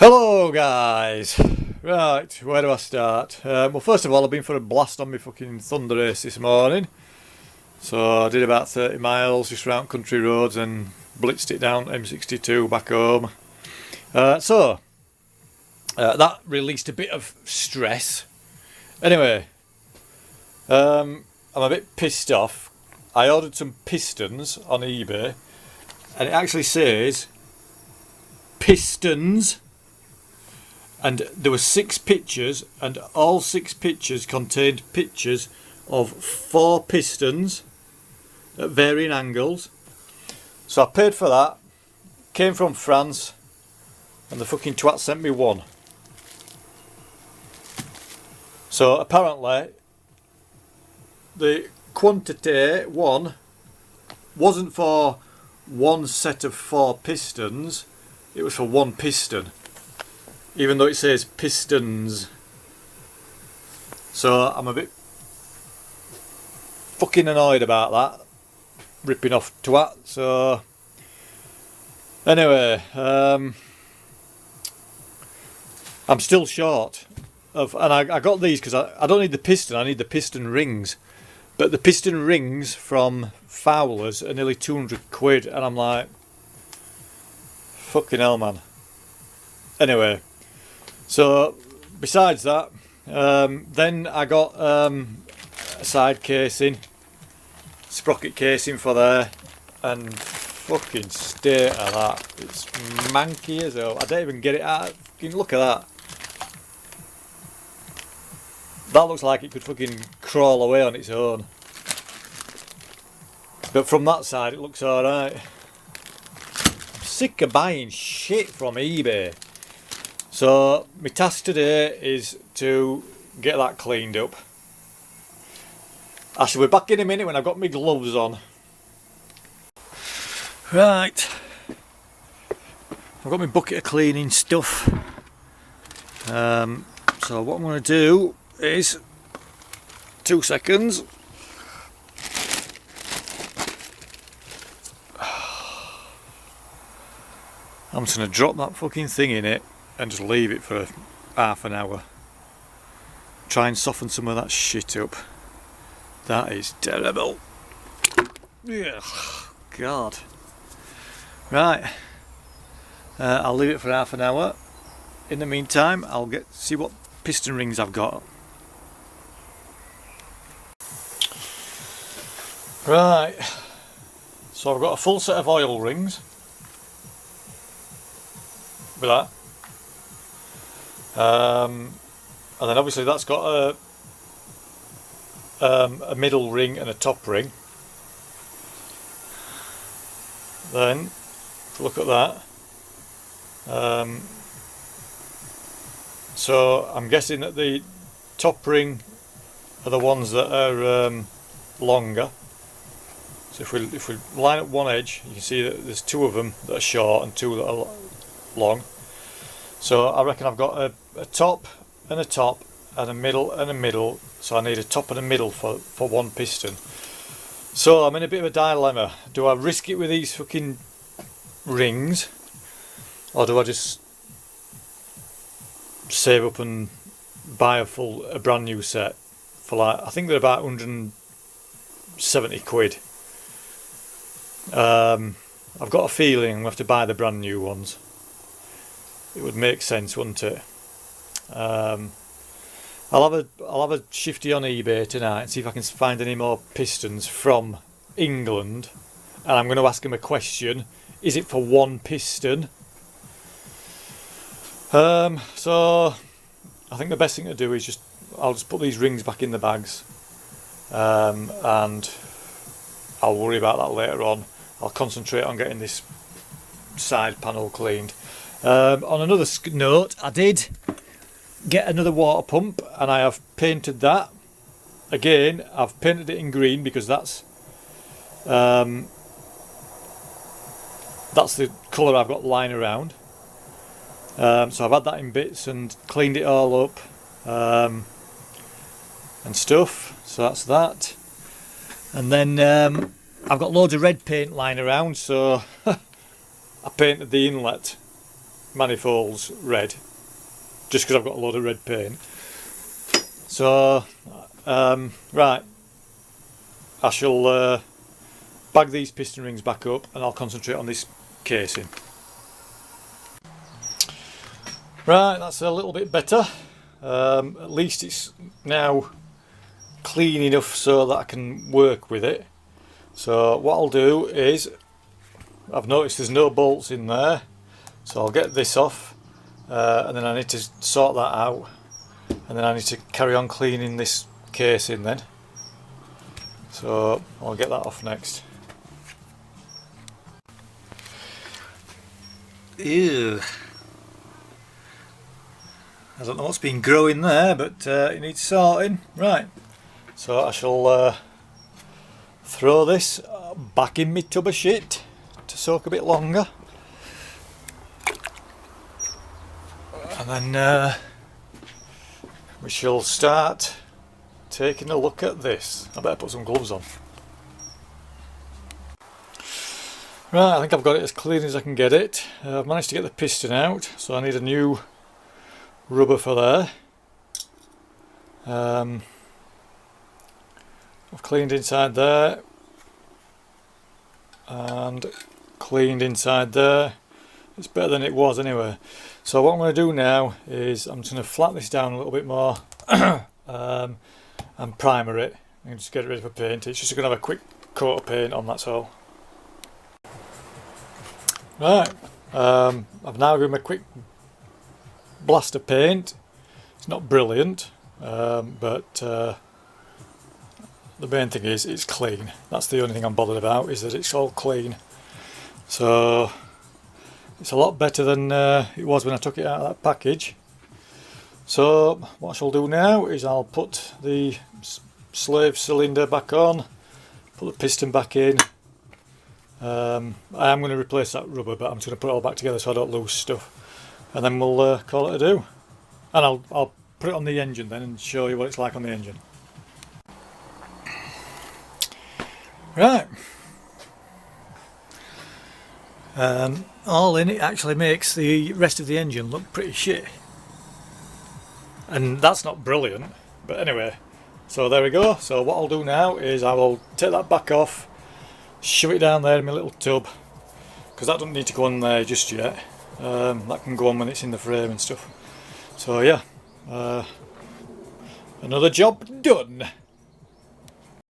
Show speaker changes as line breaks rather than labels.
Hello guys! Right, where do I start? Well, first of all, I've been for a blast on my fucking Thunderace this morning. So I did about 30 miles just around country roads and blitzed it down M62 back home. That released a bit of stress. Anyway, I'm a bit pissed off. I ordered some pistons on eBay and it actually says pistons. And there were 6 pictures, and all 6 pictures contained pictures of 4 pistons at varying angles. So I paid for that. Came from France, and the fucking twat sent me one. So apparently, the quantity one wasn't for one set of 4 pistons. It was for 1 piston. Even though it says pistons. So I'm a bit fucking annoyed about that. Ripping off twat. So anyway, I'm still short of, and I got these because I don't need the piston, I need the piston rings. But the piston rings from Fowler's are nearly 200 quid, and I'm like, fucking hell, man. Anyway. So, besides that, then I got a side casing, sprocket casing for there, and fucking state of that, it's manky as hell. I don't even get it out. Fucking look at that. That looks like it could fucking crawl away on its own. But from that side, it looks alright. I'm sick of buying shit from eBay. So my task today is to get that cleaned up. I shall be back in a minute when I've got my gloves on. Right, I've got my bucket of cleaning stuff. So what I'm going to do is 2 seconds. I'm just going to drop that fucking thing in it and just leave it for half an hour. Try and soften some of that shit up. That is terrible. Ugh, God. Right. I'll leave it for half an hour. In the meantime, I'll see what piston rings I've got. Right. So I've got a full set of oil rings. With that. And then obviously that's got a middle ring and a top ring. Then look at that. So I'm guessing that the top ring are the ones that are longer. So if we line up one edge, you can see that there's 2 of them that are short and 2 that are long. So I reckon I've got a top and a top and a middle, so I need a top and a middle for 1 piston. So I'm in a bit of a dilemma. Do I risk it with these fucking rings, or do I just save up and buy a brand new set for, like, I think they're about 170 quid. I've got a feeling I'm going to have to buy the brand new ones. It would make sense, wouldn't it? I'll have a shifty on eBay tonight and see if I can find any more pistons from England, and I'm going to ask them a question. Is it for 1 piston? So I think the best thing to do is I'll just put these rings back in the bags, and I'll worry about that later on. I'll concentrate on getting this side panel cleaned. On another note, I did get another water pump and I have painted that. Again, I've painted it in green because that's the colour I've got lying around. So I've had that in bits and cleaned it all up and stuff. So that's that. And then I've got loads of red paint lying around, so I painted the inlet manifolds red, just because I've got a load of red paint. So right, I shall bag these piston rings back up and I'll concentrate on this casing. Right, that's a little bit better. At least it's now clean enough so that I can work with it. So what I'll do is, I've noticed there's no bolts in there, so I'll get this off, and then I need to sort that out, and then I need to carry on cleaning this casing then. So I'll get that off next. Ew. I don't know what's been growing there, but it needs sorting. Right, so I shall throw this back in my tub of shit to soak a bit longer, and then we shall start taking a look at this. I better put some gloves on. Right, I think I've got it as clean as I can get it. I've managed to get the piston out, so I need a new rubber for there. I've cleaned inside there and cleaned inside there. It's better than it was anyway. So what I'm going to do now is I'm just going to flatten this down a little bit more and primer it and just get it ready for paint. It's just going to have a quick coat of paint on, that's all. Right, I've now given a quick blast of paint. It's not brilliant, but the main thing is it's clean. That's the only thing I'm bothered about, is that it's all clean. So it's a lot better than it was when I took it out of that package. So what I shall do now is I'll put the slave cylinder back on, put the piston back in. I am going to replace that rubber, but I'm just going to put it all back together so I don't lose stuff, and then we'll call it a do. And I'll put it on the engine then and show you what it's like on the engine. Right, all in, it actually makes the rest of the engine look pretty shit, and that's not brilliant, but anyway, so there we go. So what I'll do now is I will take that back off, shove it down there in my little tub, because that doesn't need to go on there just yet. That can go on when it's in the frame and stuff. So yeah, another job done.